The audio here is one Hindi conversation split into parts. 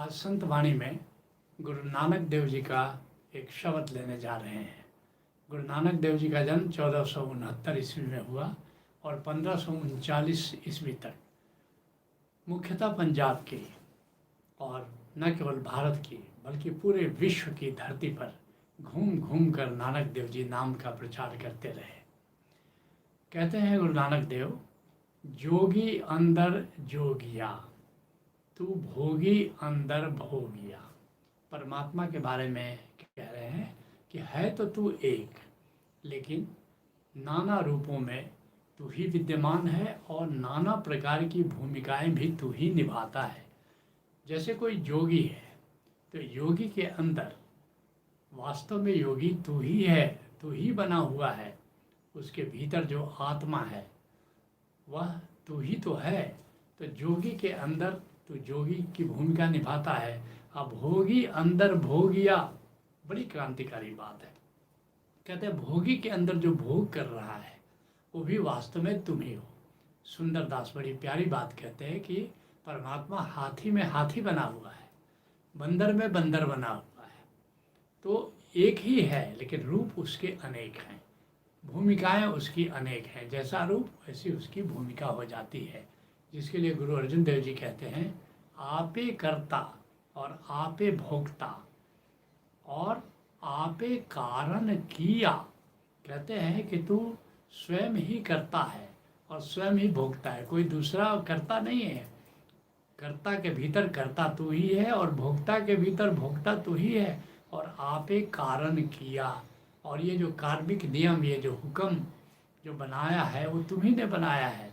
आज संत वाणी में गुरु नानक देव जी का एक शब्द लेने जा रहे हैं। गुरु नानक देव जी का जन्म 1469 ईस्वी में हुआ और 1539 ईस्वी तक मुख्यतः पंजाब की और न केवल भारत की बल्कि पूरे विश्व की धरती पर घूम घूम कर नानक देव जी नाम का प्रचार करते रहे। कहते हैं गुरु नानक देव, जोगी अंदर जोगिया, तू भोगी अंदर भोगिया। परमात्मा के बारे में कह रहे हैं कि है तो तू एक, लेकिन नाना रूपों में तू ही विद्यमान है और नाना प्रकार की भूमिकाएं भी तू ही निभाता है। जैसे कोई योगी है तो योगी के अंदर वास्तव में योगी तू ही है, तू ही बना हुआ है। उसके भीतर जो आत्मा है वह तू ही तो है। तो जोगी के अंदर तो जोगी की भूमिका निभाता है। अब भोगी अंदर भोगिया, बड़ी क्रांतिकारी बात है। कहते हैं भोगी के अंदर जो भोग कर रहा है वो भी वास्तव में तुम ही हो। सुंदरदास बड़ी प्यारी बात कहते हैं कि परमात्मा हाथी में हाथी बना हुआ है, बंदर में बंदर बना हुआ है। तो एक ही है लेकिन रूप उसके अनेक हैं, भूमिकाएं उसकी अनेक हैं। जैसा रूप वैसी उसकी भूमिका हो जाती है, जिसके लिए गुरु अर्जुन देव जी कहते हैं आपे कर्ता और आपे भोक्ता और आपे कारण किया। कहते हैं कि तू स्वयं ही करता है और स्वयं ही भोगता है, कोई दूसरा कर्ता नहीं है। कर्ता के भीतर कर्ता तू ही है और भोक्ता के भीतर भोक्ता तू ही है। और आपे कारण किया, और ये जो कार्मिक नियम, ये जो हुक्म जो बनाया है वो तुम्ही ने बनाया है।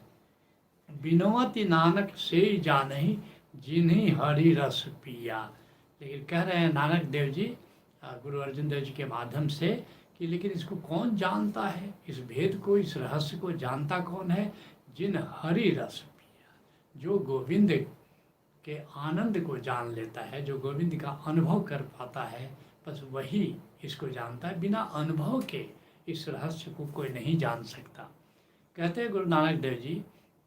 बिनोवति नानक से जानहि जिन्हीं हरि रस पिया। लेकिन कह रहे हैं नानक देव जी गुरु अर्जुन देव जी के माध्यम से कि लेकिन इसको कौन जानता है, इस भेद को, इस रहस्य को जानता कौन है? जिन हरि रस पिया, जो गोविंद के आनंद को जान लेता है, जो गोविंद का अनुभव कर पाता है, बस वही इसको जानता है। बिना अनुभव के इस रहस्य को कोई नहीं जान सकता। कहते हैं गुरु नानक देव जी,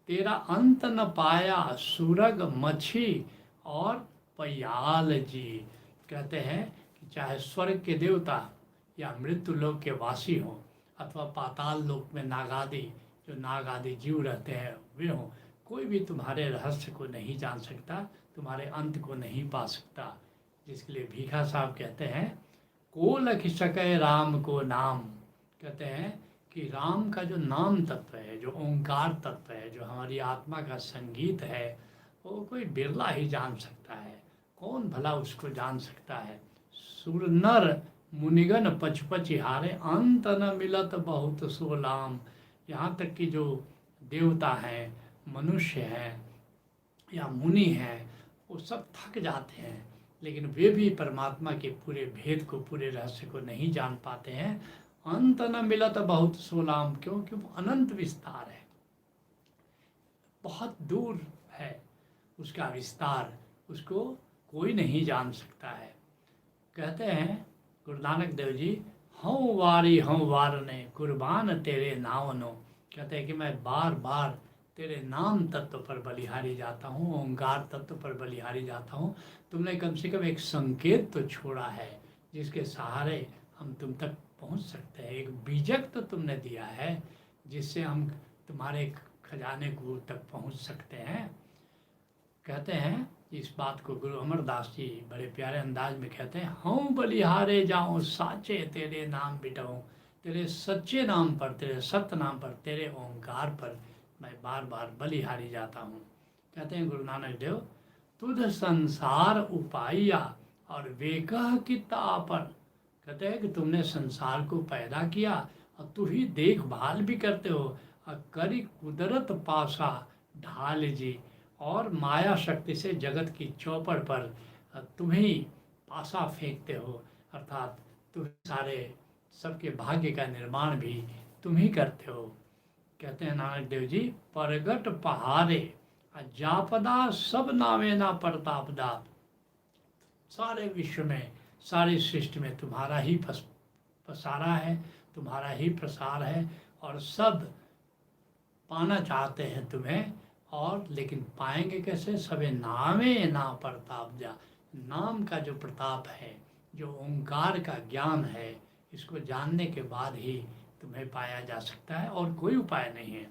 तेरा अंत न पाया सूरग मच्छी और पयाल जी। कहते हैं कि चाहे स्वर्ग के देवता या मृत्यु लोक के वासी हों अथवा पाताल लोक में नागादि, जो नाग आदि जीव रहते हैं वे हों, कोई भी तुम्हारे रहस्य को नहीं जान सकता, तुम्हारे अंत को नहीं पा सकता। जिसके लिए भीखा साहब कहते हैं को लख सके राम को नाम। कहते हैं कि राम का जो नाम तत्व है, जो ओंकार तत्व है, जो हमारी आत्मा का संगीत है, वो कोई बिरला ही जान सकता है। कौन भला उसको जान सकता है? सुर नर मुनिगन पचपच हारे, अंत न मिलत बहुत सोलाम। यहाँ तक कि जो देवता हैं, मनुष्य हैं या मुनि हैं, वो सब थक जाते हैं, लेकिन वे भी परमात्मा के पूरे भेद को, पूरे रहस्य को नहीं जान पाते हैं। अंत न मिलत बहुत सोलाम, क्योंकि वो अनंत विस्तार है, बहुत दूर है उसका विस्तार, उसको कोई नहीं जान सकता है। कहते हैं गुरु नानक देव जी, हूँ वारी हूँ वारने कुर्बान तेरे नावनो। कहते हैं कि मैं बार बार तेरे नाम तत्व पर बलिहारी जाता हूँ, ओंकार तत्व पर बलिहारी जाता हूँ। तुमने कम से कम एक संकेत तो छोड़ा है जिसके सहारे हम तुम तक पहुँच सकते हैं। एक बीजक तो तुमने दिया है जिससे हम तुम्हारे खजाने को तक पहुँच सकते हैं। कहते हैं इस बात को गुरु अमरदास जी बड़े प्यारे अंदाज में कहते हैं, हूँ बलिहारे जाऊँ साचे तेरे नाम बिटाऊँ। तेरे सच्चे नाम पर, तेरे सत्य नाम पर, तेरे ओंकार पर मैं बार बार बलिहारी जाता हूँ। कहते हैं गुरु नानक देव, तुध संसार उपाया और वेकह किता आपन। कहते हैं कि तुमने संसार को पैदा किया और तू ही देखभाल भी करते हो। और करी कुदरत पासा ढाल जी, और माया शक्ति से जगत की चौपड़ पर तुम ही पासा फेंकते हो, अर्थात तुम सारे सबके भाग्य का निर्माण भी तुम ही करते हो। कहते हैं नानक देव जी, परगट पहारे जापदा सब नावे ना प्रतापदा। सारे विश्व में, सारी सृष्टि में तुम्हारा ही पसारा है, तुम्हारा ही प्रसार है, और सब पाना चाहते हैं तुम्हें, और लेकिन पाएंगे कैसे? सबे नावे ना प्रताप जा, नाम का जो प्रताप है, जो ओंकार का ज्ञान है, इसको जानने के बाद ही तुम्हें पाया जा सकता है, और कोई उपाय नहीं है।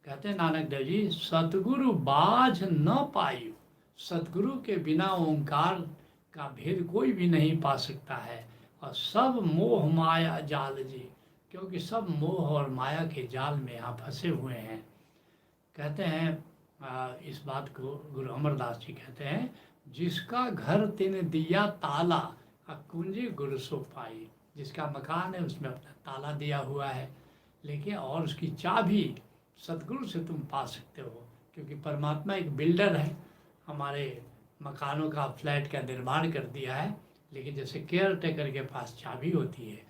कहते हैं नानक देव जी, सतगुरु बाझ न पायु। सतगुरु के बिना ओंकार का भेद कोई भी नहीं पा सकता है। और सब मोह माया जाल जी, क्योंकि सब मोह और माया के जाल में यहाँ फंसे हुए हैं। कहते हैं इस बात को गुरु अमरदास जी कहते हैं, जिसका घर तिन दिया ताला, कुंजी गुरु सो पाई। जिसका मकान है उसमें अपना ताला दिया हुआ है, लेकिन और उसकी चाबी सतगुरु से तुम पा सकते हो, क्योंकि परमात्मा एक बिल्डर है। हमारे मकानों का, फ्लैट का निर्माण कर दिया है, लेकिन जैसे केयर टेकर के पास चाबी होती है,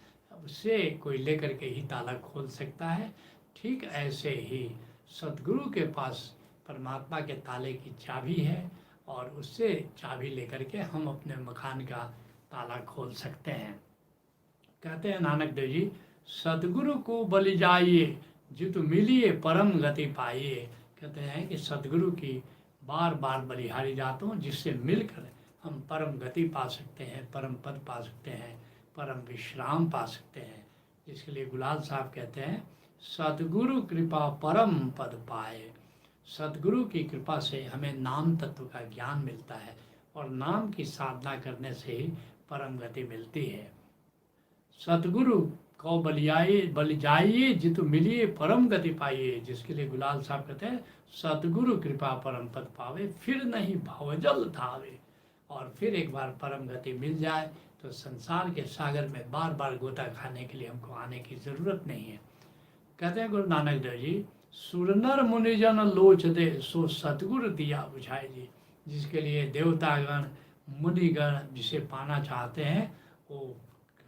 उससे कोई लेकर के ही ताला खोल सकता है, ठीक ऐसे ही सतगुरु के पास परमात्मा के ताले की चाबी है, और उससे चाबी लेकर के हम अपने मकान का ताला खोल सकते हैं। कहते हैं नानक देव जी, सतगुरु को बलि जाइए, जितु मिलिए परम गति पाइए। कहते हैं कि सतगुरु की बार बार बलिहारी जाता हूँ, जिससे मिलकर हम परम गति पा सकते हैं, परम पद पा सकते हैं, परम विश्राम पा सकते हैं। जिसके लिए गुलाल साहब कहते हैं, सतगुरु कृपा परम पद पाए। सतगुरु की कृपा से हमें नाम तत्व का ज्ञान मिलता है, और नाम की साधना करने से ही परम गति मिलती है। सतगुरु को बलि जाइए, जितु मिलिए परम गति पाइए। जिसके लिए गुलाल साहब कहते हैं, सतगुरु कृपा परम पद पावे, फिर नहीं भवजल धावे। और फिर एक बार परम गति मिल जाए तो संसार के सागर में बार बार गोता खाने के लिए हमको आने की जरूरत नहीं है। कहते हैं गुरु नानक देव जी, सुरनर मुनिजन लोच दे, सो सतगुरु दिया बुझाए जी। जिसके लिए देवतागण मुनिगण जिसे पाना चाहते हैं, वो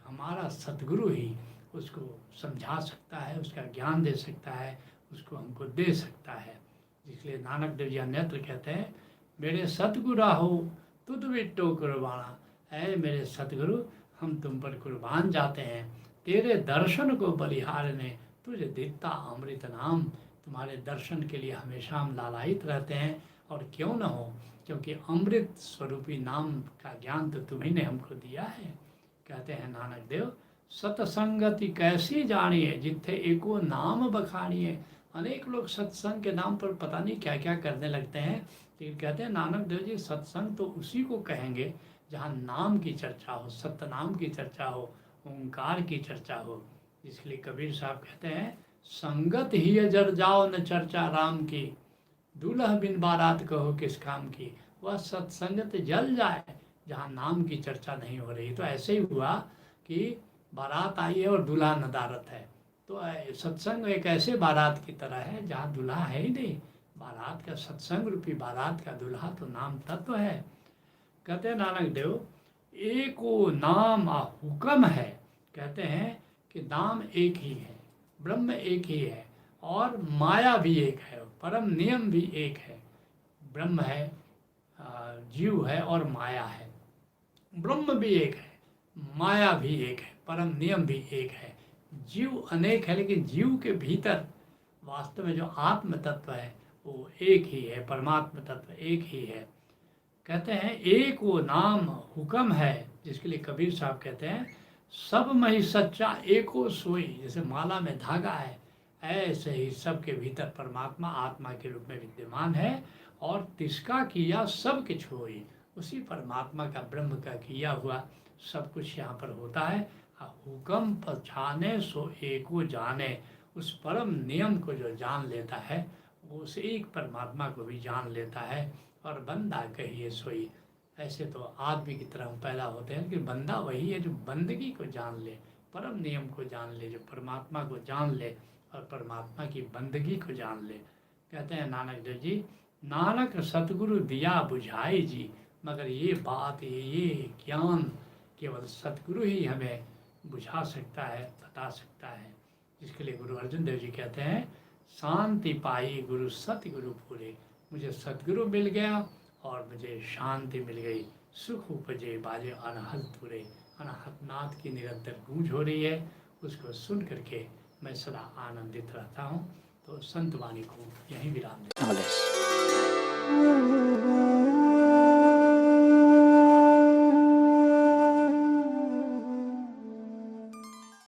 हमारा सतगुरु ही उसको समझा सकता है, उसका ज्ञान दे सकता है, उसको हमको दे सकता है। इसलिए नानक देव जी अन्यत्र कहते हैं, मेरे सतगुरु हो तुद बिट्टो कुर्बाना। ऐ मेरे सतगुरु, हम तुम पर कुर्बान जाते हैं, तेरे दर्शन को बलिहारने तुझे देता अमृत नाम। तुम्हारे दर्शन के लिए हमेशा हम लालायित रहते हैं, और क्यों न हो, क्योंकि अमृत स्वरूपी नाम का ज्ञान तो तुम्ही ने हमको दिया है। कहते हैं नानक देव, सतसंगति कैसी जानिए, जिथे एको नाम बखानिए। अनेक लोग सत्संग के नाम पर पता नहीं क्या क्या करने लगते हैं, लेकिन कहते हैं नानक देव जी, सत्संग तो उसी को कहेंगे जहाँ नाम की चर्चा हो, सत्य नाम की चर्चा हो, ओंकार की चर्चा हो। इसलिए कबीर साहब कहते हैं, संगत ही अजर जाओ न चर्चा राम की, दूल्हा बिन बारात कहो किस काम की। वह सत्संगत जल जाए जहाँ नाम की चर्चा नहीं हो रही। तो ऐसे ही हुआ कि बारात आई है और दूल्हा नदारत है। तो सत्संग एक ऐसे बारात की तरह है जहाँ दूल्हा है ही नहीं। बारात का, सत्संग रूपी बारात का दूल्हा तो नाम तत्व है। कहते हैं नानक देव, एको नाम हुक्म है। कहते हैं कि नाम एक ही है, ब्रह्म एक ही है, और माया भी एक है, परम नियम भी एक है। ब्रह्म है, जीव है, और माया है। ब्रह्म भी एक है, माया भी एक है, परम नियम भी एक है। जीव अनेक है, लेकिन जीव के भीतर वास्तव में जो आत्म तत्व है वो एक ही है, परमात्मा तत्व एक ही है। कहते हैं, एक वो नाम हुक्म है। जिसके लिए कबीर साहब कहते हैं, सब मही सच्चा एको सोई। जैसे माला में धागा है, ऐसे ही सबके भीतर परमात्मा आत्मा के रूप में विद्यमान है, और तिसका किया सब कुछ होई। उसी परमात्मा का, ब्रह्म का किया हुआ सब कुछ यहाँ पर होता है। हुक्म पछाने सो एको जाने। उस परम नियम को जो जान लेता है, वो उस एक परमात्मा को भी जान लेता है। और बंदा कहिए सोई। ऐसे तो आदमी की तरह हम पैदा होते हैं, लेकिन बंदा वही है जो बंदगी को जान ले, परम नियम को जान ले, जो परमात्मा को जान ले और परमात्मा की बंदगी को जान ले। कहते हैं नानक देव जी, नानक सतगुरु दिया बुझाई जी। मगर ये बात, ये ज्ञान केवल सतगुरु ही हमें बुझा सकता है, बता सकता है। जिसके लिए गुरु अर्जुन देव जी कहते हैं, शांति पाई गुरु सतगुरु पूरे। मुझे सतगुरु मिल गया और मुझे शांति मिल गई, सुख उपजे बाजे अनहद पूरे। अनहद नाद की निरंतर गूंज हो रही है, उसको सुन करके मैं सदा आनंदित रहता हूँ। तो संत वाणी को यहीं विराम देता हूँ।